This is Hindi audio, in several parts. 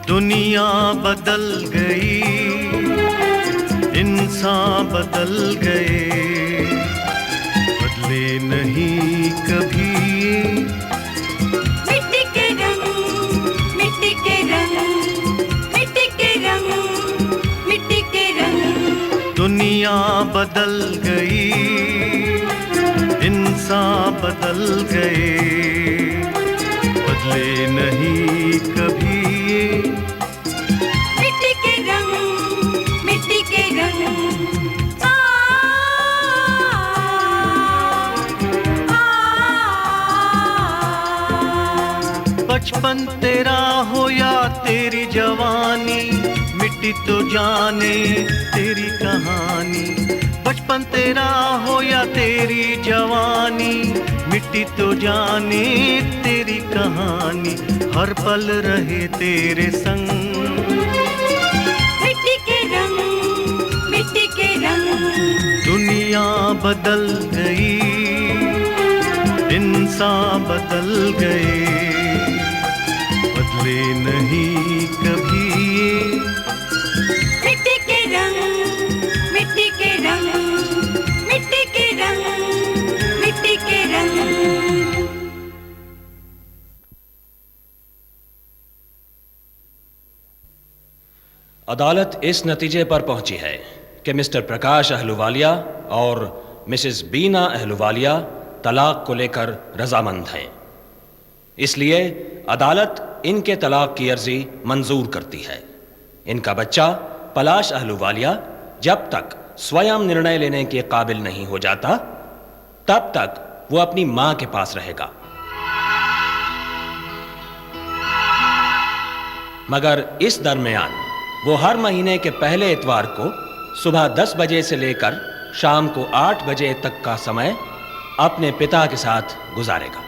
दुनिया बदल गई, इंसान बदल गए, बदले नहीं कभी। मिट्टी के रंग, मिट्टी के रंग, मिट्टी के रंग, मिट्टी के रंग। दुनिया बदल गई, इंसान बदल गए, बदले नहीं कभी। मिट्टी के रंग, मिट्टी के रंग। बचपन तेरा हो या तेरी जवानी, मिट्टी तो जाने तेरी कहानी। बचपन तेरा हो या तेरी जवानी, मिट्टी तो जाने तेरी कहानी। हर पल रहे तेरे संग। मिट्टी के रंग, मिट्टी के रंग। दुनिया बदल गई, इंसान बदल गए, बदले नहीं कभी। मिट्टी के रंग, मिट्टी के रंग, मिट्टी के रंग, मिट्टी के रंग। अदालत इस नतीजे पर पहुंची है कि मिस्टर प्रकाश अहलुवालिया और मिसेस बीना अहलुवालिया तलाक को लेकर रजामंद हैं। इसलिए अदालत इनके तलाक की अर्जी मंजूर करती है। इनका बच्चा पलाश अहलुवालिया जब तक स्वयं निर्णय लेने के काबिल नहीं हो जाता, तब तक वो अपनी मां के पास रहेगा। मगर इस दरमियान वो हर महीने के पहले इतवार को सुबह 10 बजे से लेकर शाम को 8 बजे तक का समय अपने पिता के साथ गुजारेगा।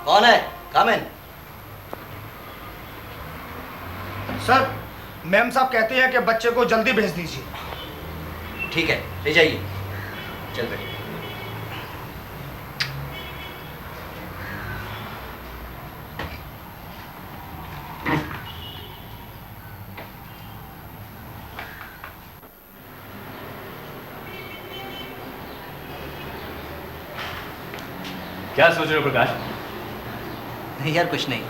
कौन है? कम इन। सर, मैम साहब कहती हैं कि बच्चे को जल्दी भेज दीजिए। ठीक है, ले जाइए। चल बेटे। क्या सोच रहे हो प्रकाश? नहीं यार, कुछ नहीं,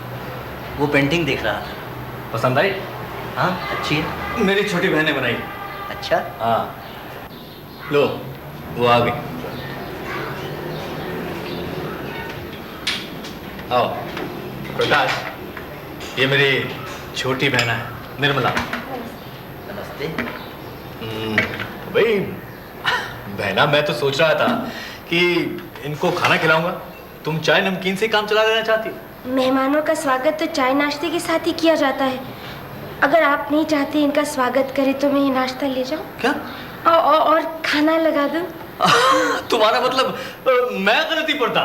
वो पेंटिंग देख रहा था। पसंद आई? हाँ, अच्छी है। मेरी छोटी बहन ने बनाई। अच्छा। हाँ, लो वो आ गई। आओ प्रकाश, ये मेरी छोटी बहन है निर्मला। नमस्ते। भाई बहना, मैं तो सोच रहा था कि इनको खाना खिलाऊंगा, तुम चाय नमकीन से काम चला लेना चाहती हो। मेहमानों का स्वागत तो चाय नाश्ते के साथ ही किया जाता है। अगर आप नहीं चाहते इनका स्वागत करें तो मैं ये नाश्ता ले जाऊं? क्या? और खाना लगा दूं? तुम्हारा मतलब मैं गलती पड़ता?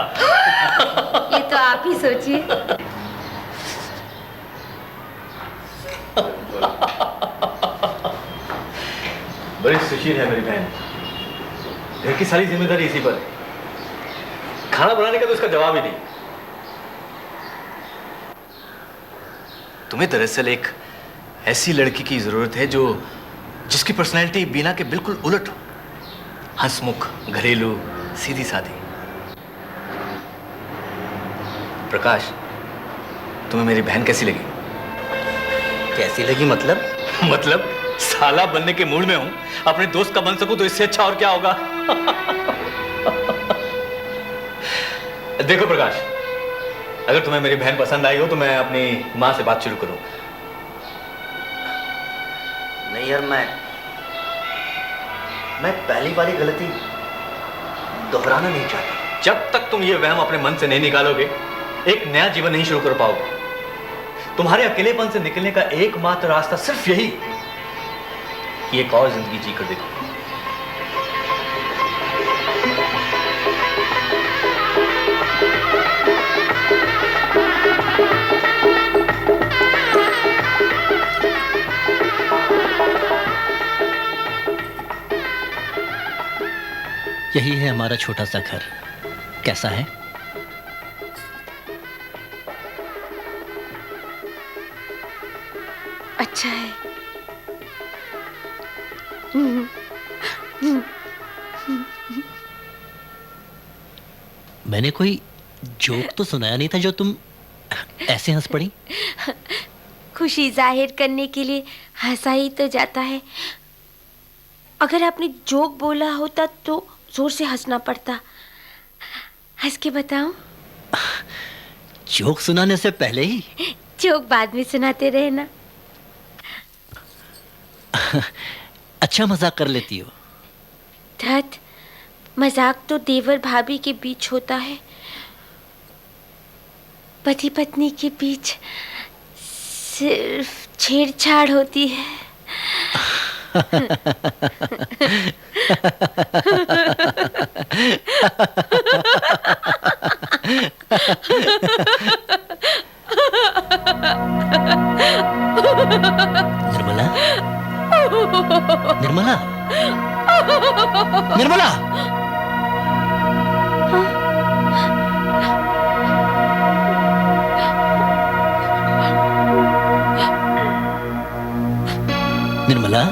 ये तो आप ही सोचिए। बड़ी सुशील है मेरी बहन, घर की सारी जिम्मेदारी इसी पर है। खाना बनाने का तो उसका जवाब ही नहीं। तुम्हें दरअसल एक ऐसी लड़की की जरूरत है जो जिसकी पर्सनैलिटी बीना के बिल्कुल उलट हो। हंसमुख, घरेलू, सीधी सादी। प्रकाश, तुम्हें मेरी बहन कैसी लगी? कैसी लगी मतलब? मतलब साला बनने के मूड में हूं, अपने दोस्त का बन सकूं तो इससे अच्छा और क्या होगा? देखो प्रकाश, अगर तुम्हें मेरी बहन पसंद आई हो तो मैं अपनी मां से बात शुरू करूं। नहीं यार, मैं पहली वाली गलती दोहराना नहीं चाहता। जब तक तुम ये वहम अपने मन से नहीं निकालोगे, एक नया जीवन नहीं शुरू कर पाओगे। तुम्हारे अकेलेपन से निकलने का एकमात्र रास्ता सिर्फ यही कि एक और जिंदगी जीकर देखो। यही है हमारा छोटा सा घर। कैसा है? अच्छा है। मैंने कोई जोक तो सुनाया नहीं था जो तुम ऐसे हंस पड़ी। खुशी जाहिर करने के लिए हंसा ही तो जाता है। अगर आपने जोक बोला होता तो जोर से हंसना पड़ता। हंस के बताऊं? जोक सुनाने से पहले ही? जोक बाद में सुनाते रहना। अच्छा मजाक कर लेती हो। धत, मजाक तो देवर भाभी के बीच होता है, पति पत्नी के बीच सिर्फ छेड़छाड़ होती है। निर्मला, निर्मला, निर्मला। निर्मला,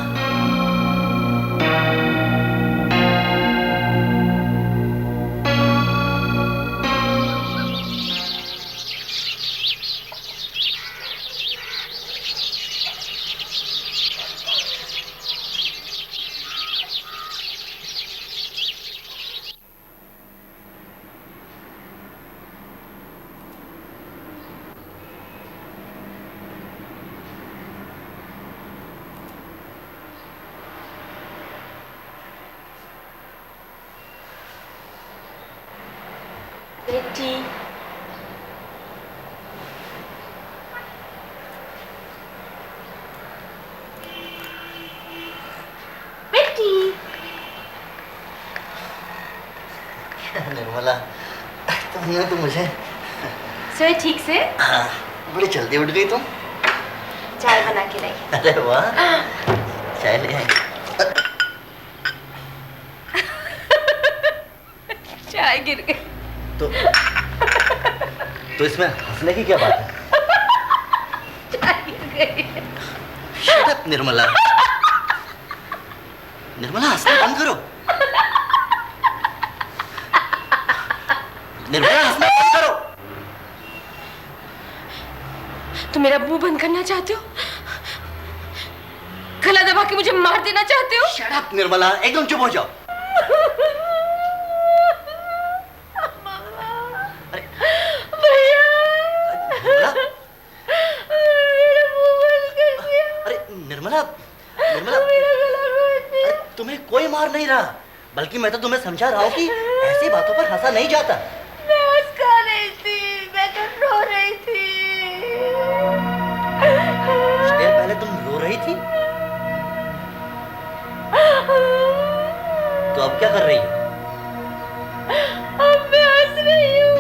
बेटी, बेटी। निर्मला, तुमने तो मुझे सोए ठीक से? हाँ, बड़ी जल्दी उठ गई तुम। चाय बना के लाई। अरे वाह, चाय ले आई। चाय गिर गई। तो इसमें हंसने की क्या बात है? चाय गिर गई। Shut up, Nirmala. निर्मला, हंसना बंद करो। निर्मला, हंसना बंद करो। तुम मेरा मुंह बंद करना चाहते हो? गला दबा के मुझे मार देना चाहते हो? Shut up, निर्मला, एकदम चुप हो जाओ। तुम्हें कोई मार नहीं रहा, बल्कि मैं तो तुम्हें समझा रहा हूँ कि ऐसी बातों पर हंसा नहीं जाता। मैं हंस रही थी, मैं तो रो रही थी। कुछ देर पहले तुम रो रही थी, तो अब क्या कर रही हो? अब मैं हंस रही हूँ।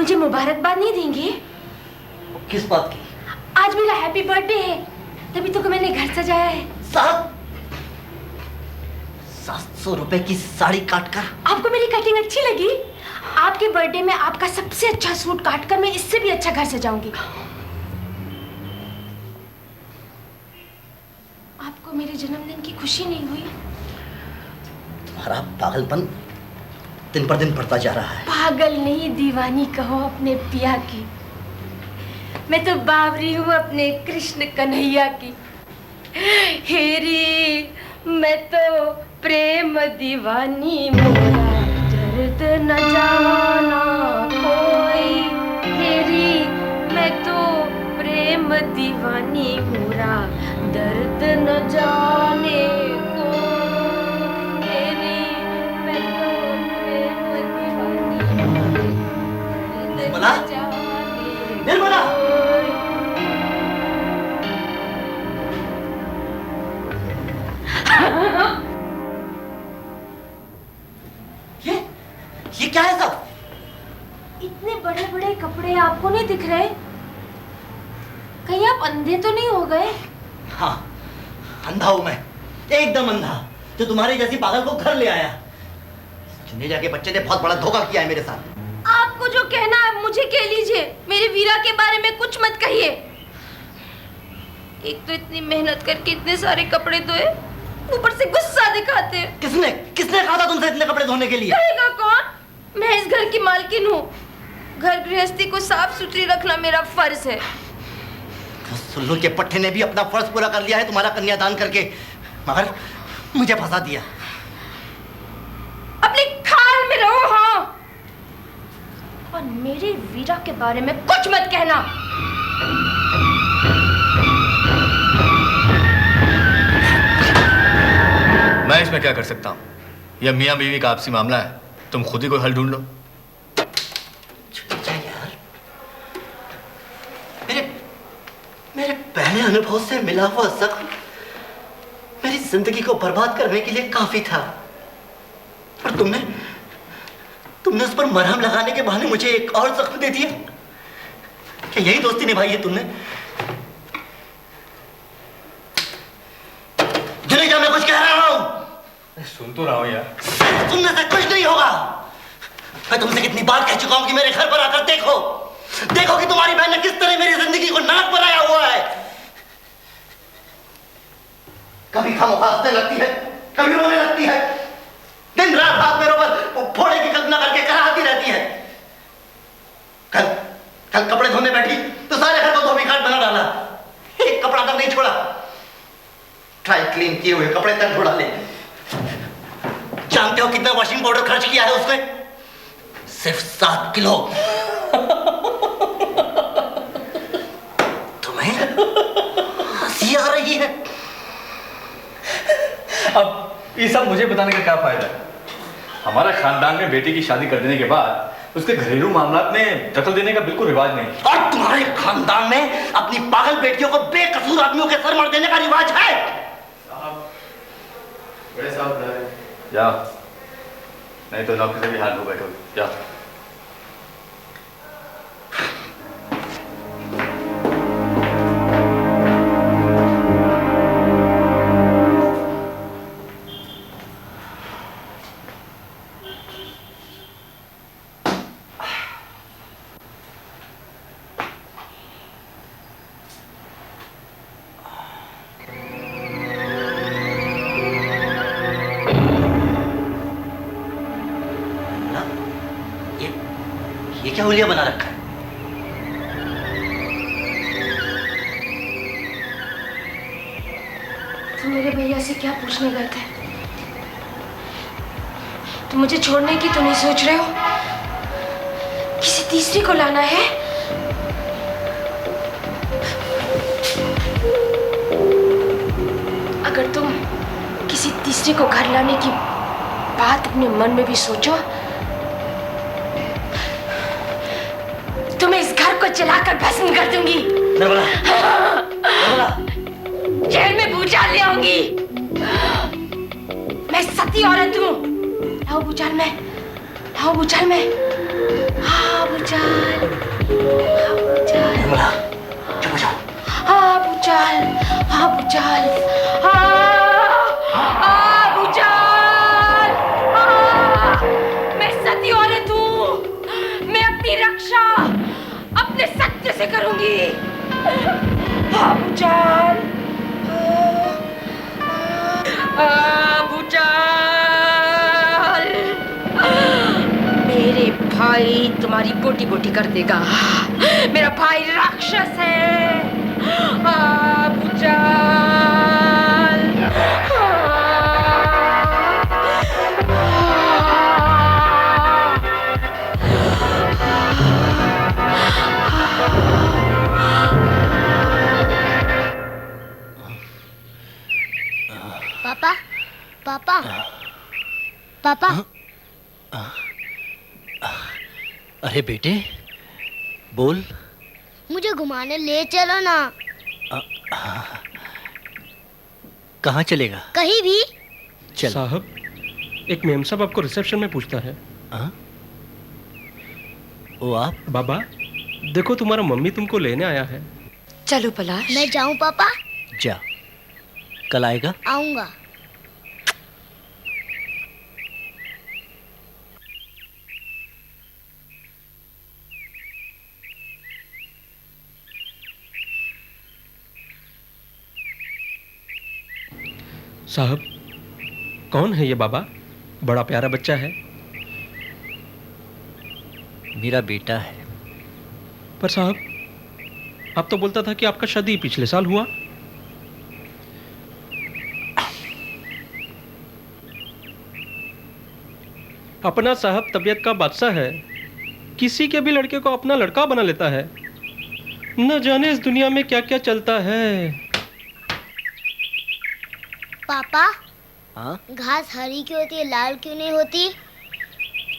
मुझे मुबारकबाद नहीं देंगे? किस बात की? आज मेरा हैप्पी बर्थडे है, तभी तो मैंने घर सजाया है। 700 रुपए की साड़ी काटकर? आपको मेरी कटिंग अच्छी लगी? आपके बर्थडे में आपका सबसे अच्छा सूट काटकर मैं इससे भी अच्छा घर सजाऊंगी। आपको मेरे जन्मदिन की खुशी नहीं हुई? तुम्हारा पागलपन दिन पर दिन बढ़ता जा रहा है। पागल नहीं, दीवानी कहो अपने पिया की। मैं तो बावरी हूँ अपने कृष्ण कन्हैया की। हेरी मैं तो प्रेम दीवानी, मोरा दर्द न जाना कोई। हेरी मैं तो प्रेम दीवानी, मोरा दर्द न जाने कोई। हेरी मैं तो प्रेम दीवानी, निर्मला? निर्मला? ये क्या है सब? इतने बड़े बड़े कपड़े आपको नहीं दिख रहे? कहीं आप अंधे तो नहीं हो गए? हाँ, अंधा हूं मैं, एकदम अंधा, जो तुम्हारी जैसी पागल को घर ले आया। जिनेजा के बच्चे ने बहुत बड़ा धोखा किया है मेरे साथ। आपको जो कहना है मुझे कह लीजिए, मेरे वीरा के बारे में कुछ मत कहिए। एक तो इतनी मेहनत करके इतने सारे कपड़े धोए, ऊपर से गुस्सा दिखाते हैं। किसने कहा था तुमसे इतने कपड़े धोने के लिए? कहेगा कौन? मैं इस घर की मालकिन हूँ। घर गृहस्थी को साफ सुथरी रखना मेरा फर्ज है। तो सुल्लू के पट्टे ने भी अपना फर्ज पूरा कर लिया है तुम्हारा कन्यादान करके, मगर मुझे फंसा दिया। अपनी खाल में रहो। हाँ, और मेरे वीरा के बारे में कुछ मत कहना। मैं इसमें क्या कर सकता हूँ? यह मियाँ बीवी का आपसी मामला है, तुम खुद ही कोई हल ढूंढ लो। यार, मेरे पहले अनुभव से मिला हुआ जख्म मेरी जिंदगी को बर्बाद करने के लिए काफी था, और तुमने उस पर मरहम लगाने के बहाने मुझे एक और जख्म दे दिया। क्या यही दोस्ती निभाई है तुमने? जुनेजा, मैं कुछ कह रहा हूं। सुन तो रहा हूं यार। सुनने से कुछ नहीं होगा। मैं तुमसे कितनी बार कह चुका हूं कि मेरे घर पर आकर देखो कि तुम्हारी बहन ने किस तरह मेरी जिंदगी को नाक बनाया हुआ है। कभी खामोखा हंसने लगती है, कभी रोने लगती है, दिन रात हाथ पैरों पर फोड़े की कल्पना करके कराती रहती है। कल कपड़े धोने बैठी तो सारे घर को धोबीघाट बना डाला, एक कपड़ा तक नहीं छोड़ा। ड्राई क्लीन किए हुए कपड़े तक धो डाले। जानते हो कितना वॉशिंग पाउडर खर्च किया है उसने? सिर्फ 7 किलो। तुम्हें हंसी आ रही है? अब ये सब मुझे बताने का क्या फायदा है? हमारा खानदान में बेटी की शादी कर देने के बाद उसके घरेलू मामलात में दखल देने का बिल्कुल रिवाज नहीं। और तुम्हारे खानदान में अपनी पागल बेटियों को बेकसूर आदमियों के सर मर देने का रिवाज है। बड़े साहब जाओ, नहीं तो नौकरी से भी हाल हो बैठोगे। जाओ। ये क्या हुलिया बना रखा है? तुम मेरे भैया से क्या पूछने गए थे? तुम मुझे छोड़ने की तो नहीं सोच रहे हो? किसी तीसरी को लाना है? अगर तुम किसी तीसरे को घर लाने की बात अपने मन में भी सोचो तो मैं इस घर को जलाकर भस्म कर दूंगी। निर्मला, निर्मला। जेल में भूचाल ले आऊंगी। मैं सती औरत हूँ। लाओ भूचाल में, लाओ भूचाल में। हाँ भूचाल, हाँ भूचाल, निर्मला, चुप हो जाओ। हाँ भूचाल, हाँ भूचाल, हाँ भूचाल, मैं सती औरत हूँ। मैं अपनी रक्षा अपने सत्य से करूंगी। हाँ भूचाल, भूचाल, मेरे भाई तुम्हारी बोटी बोटी कर देगा। मेरा भाई राक्षस है। भूचाल, पापा, पापा, पापा। अरे बेटे, बोल। मुझे घुमाने ले चलो ना। कहाँ चलेगा? कहीं भी। चल। साहब, एक मेम साहब आपको रिसेप्शन में पूछता है। ओ आप? बाबा, देखो तुम्हारा मम्मी तुमको लेने आया है। चलो पलाश। मैं जाऊं पापा? जा, कल आएगा? आऊंगा। साहब, कौन है ये बाबा? बड़ा प्यारा बच्चा है। मेरा बेटा है। पर साहब, आप तो बोलता था कि आपका शादी पिछले साल हुआ। अपना साहब तबीयत का बादशाह है, किसी के भी लड़के को अपना लड़का बना लेता है। न जाने इस दुनिया में क्या क्या चलता है। पापा, हाँ? घास हरी क्यों होती है, लाल क्यों नहीं होती?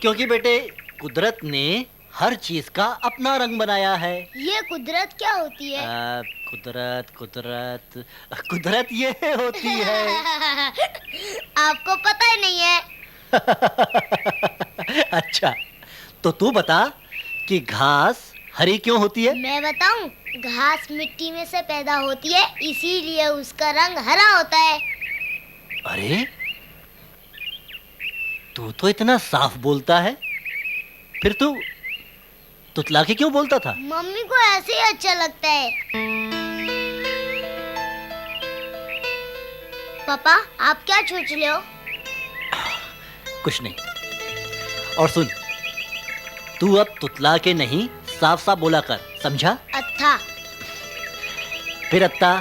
क्योंकि बेटे, कुदरत ने हर चीज का अपना रंग बनाया है। ये कुदरत क्या होती है? कुदरत कुदरत कुदरत ये होती है। आपको पता ही नहीं है। अच्छा, तो तू बता कि घास हरी क्यों होती है? मैं बताऊं? घास मिट्टी में से पैदा होती है, इसीलिए उसका रंग हरा होता है। अरे, तू तो इतना साफ बोलता है, फिर तू तुतला के क्यों बोलता था? मम्मी को ऐसे ही अच्छा लगता है। पापा, आप क्या सोच रहे हो? कुछ नहीं। और सुन, तू अब तुतला के नहीं, साफ साफ बोला कर, समझा? अच्छा। फिर अत्ता,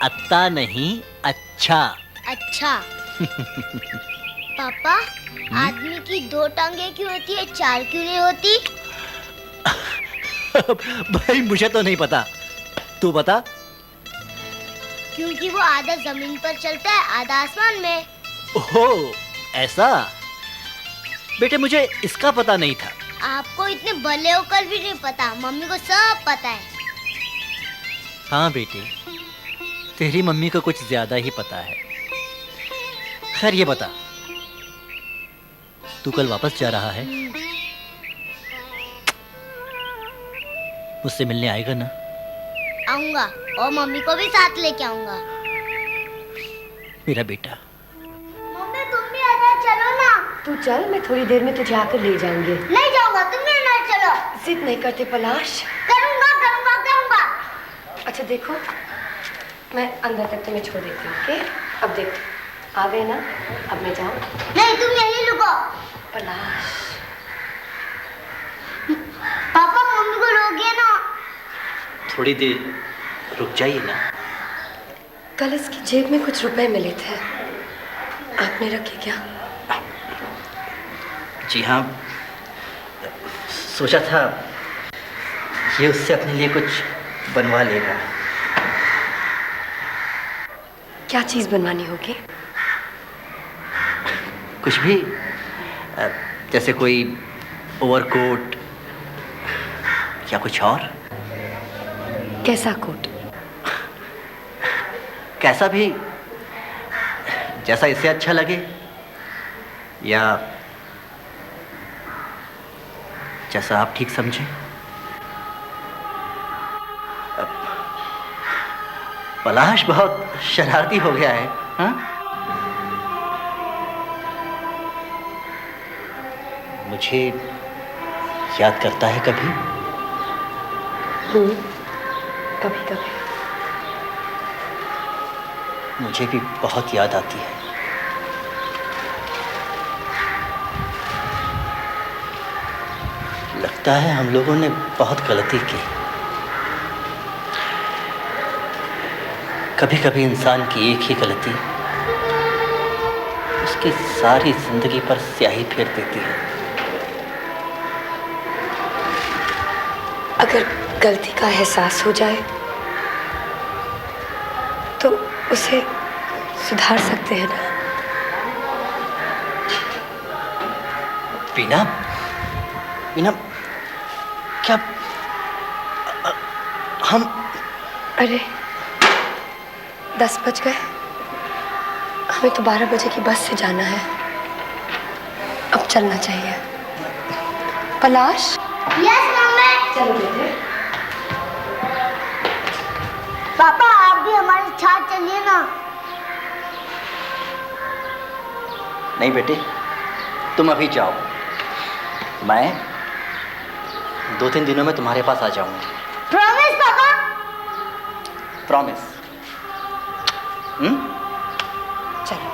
अत्ता नहीं, अच्छा। अच्छा। पापा, आदमी की 2 टांगे क्यों होती है, 4 क्यों नहीं होती? भाई मुझे तो नहीं पता, तू बता। क्योंकि वो आधा जमीन पर चलता है, आधा आसमान में। ओहो, ऐसा? बेटे, मुझे इसका पता नहीं था। आपको इतने भले होकर भी नहीं पता, मम्मी को सब पता है। हाँ बेटे, तेरी मम्मी को कुछ ज्यादा ही पता है। खैर ये बता, तू कल वापस जा रहा है? मुझसे मिलने आएगा ना? आऊंगा, और मम्मी को भी साथ लेके आऊंगा। मेरा बेटा। मम्मी, तुम भी आ जाओ, चलो ना। तू चल, मैं थोड़ी देर में तुझे आकर ले जाऊंगी। नहीं जाऊंगा, तुम भी ना चलो। जिद नहीं करते पलाश। करूंगा करूंगा करूंगा। अच्छा देखो, मैं अंदर तक तुम्हें छोड़ देती हूँ, ओके? अब देख, आ गए ना? अब मैं जाऊँ? नहीं, तुम यहीं रुको। पलाश। पापा, मम्मी को रोकिए ना। थोड़ी देर रुक जाइए ना। कल इसकी जेब में कुछ रुपए मिले थे, आपने रखे क्या? जी हाँ, सोचा था ये उससे अपने लिए कुछ बनवा लेगा। क्या चीज बनवानी होगी? कुछ भी, जैसे कोई ओवरकोट या कुछ और। कैसा कोट? कैसा भी, जैसा इसे अच्छा लगे, या जैसा आप ठीक समझें। पलाश बहुत शरारती हो गया है, हाँ? मुझे याद करता है कभी? कभी कभी मुझे भी बहुत याद आती है। लगता है हम लोगों ने बहुत गलती की। कभी कभी इंसान की एक ही गलती उसकी सारी जिंदगी पर स्याही फेर देती है। अगर गलती का एहसास हो जाए तो उसे सुधार सकते हैं ना। बीना, बीना, क्या हम? अरे 10 बज गए, हमें तो 12 बजे की बस से जाना है। अब चलना चाहिए। पलाश। Yes mummy. चलो बेटे। पापा आप भी हमारे साथ चलिए ना। नहीं बेटे, तुम अभी जाओ, मैं 2-3 दिनों में तुम्हारे पास आ जाऊंगा। प्रॉमिस पापा? प्रॉमिस। चलो।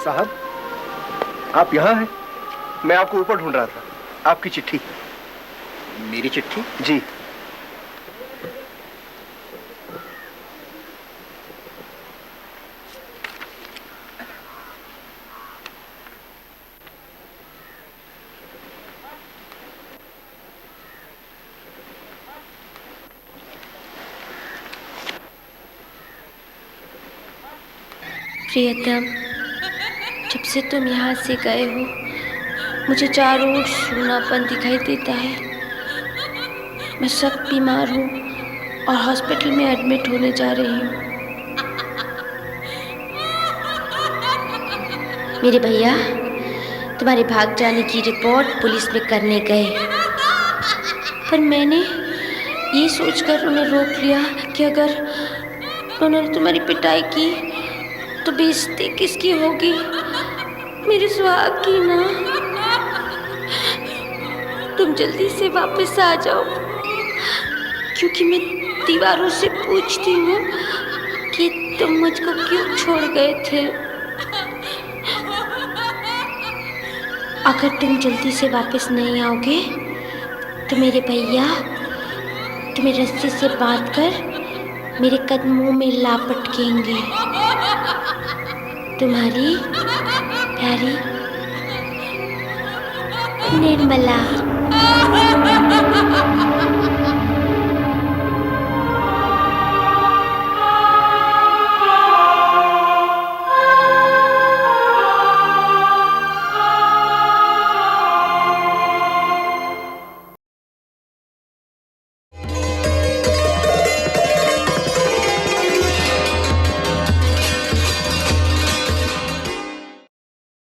साहब, आप यहाँ हैं? मैं आपको ऊपर ढूंढ रहा था। आपकी चिट्ठी। मेरी चिट्ठी? जी। प्रियतम, जब से तुम यहाँ से गए हो मुझे चारों ओर सूनापन दिखाई देता है। मैं सख्त बीमार हूँ और हॉस्पिटल में एडमिट होने जा रही हूँ। मेरे भैया तुम्हारे भाग जाने की रिपोर्ट पुलिस में करने गए, पर मैंने ये सोचकर उन्हें रोक लिया कि अगर उन्होंने तुम्हारी पिटाई की तो बेइज्जती किसकी होगी? मेरे सुहाग की ना। तुम जल्दी से वापस आ जाओ, क्योंकि मैं दीवारों से पूछती हूँ कि तुम मुझको क्यों छोड़ गए थे। अगर तुम जल्दी से वापस नहीं आओगे तो मेरे भैया तुम्हें रस्सी से बांधकर मेरे कदमों में लापटकेंगे। तुम्हारी प्यारी निर्मला।